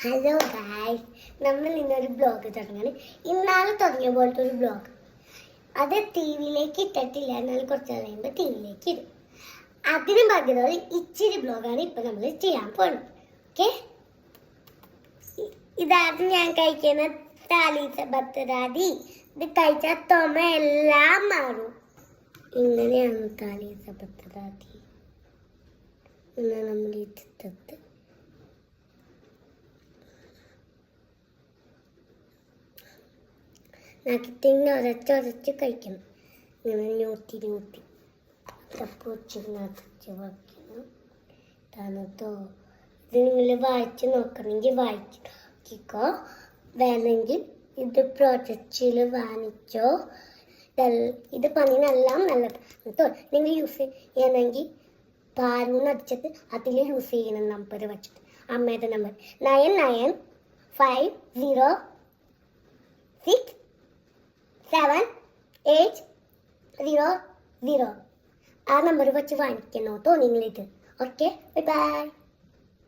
Hello guys, നമ്മൾ ഇന്നൊരു blog തുടങ്ങാണ്. ഇന്നാളെ തുടങ്ങിയ പോലത്തെ ഒരു ബ്ലോഗ്. അത് ടി വിയിലേക്ക് ഇട്ടിട്ടില്ല, എന്നാൽ കുറച്ച് കഴിയുമ്പോൾ ടി വിയിലേക്ക് ഇടും. അതിന് പകരം ഇച്ചിരി ബ്ലോഗാണ് ഇപ്പൊ നമ്മൾ ചെയ്യാൻ പോകുന്നത്. ഓക്കെ, ഇതാണ് ഞാൻ കഴിക്കുന്ന താലീസ ബത്തറാതി. ഇത് കഴിച്ചാൽ തൊമ എല്ലാം മാറും. ഇങ്ങനെയാണ് താലീസ ബത്തറാതി. ഇന്ന് നമ്മൾ ഇട്ടിട്ടത് നഖത്തിങ്ങനെ ഉരച്ച് കഴിക്കണം. ഇങ്ങനെ ഞൂത്തി തപ്പ് വെച്ച് വയ്ക്കണം. തണുത്തോ ഇത് നിങ്ങൾ വായിച്ച് നോക്കണമെങ്കിൽ വായിച്ച് നോക്കിക്കോ. വേണമെങ്കിൽ ഇത് പ്രൊജക്റ്റിൽ വാങ്ങിച്ചോ. ഇത് പണിനെല്ലാം നല്ലത് കേട്ടോ. നിങ്ങൾ യൂസ് ചെയ്യണമെങ്കിൽ പാരൂന്ന് അടിച്ചിട്ട് അതിൽ യൂസ് ചെയ്യണം. നമ്പർ വെച്ചിട്ട് അമ്മയുടെ നമ്പർ 99506780 ആ നമ്പർ വെച്ച് വാങ്ങിക്കണം കേട്ടോ നിങ്ങളിത്. Okay, bye bye.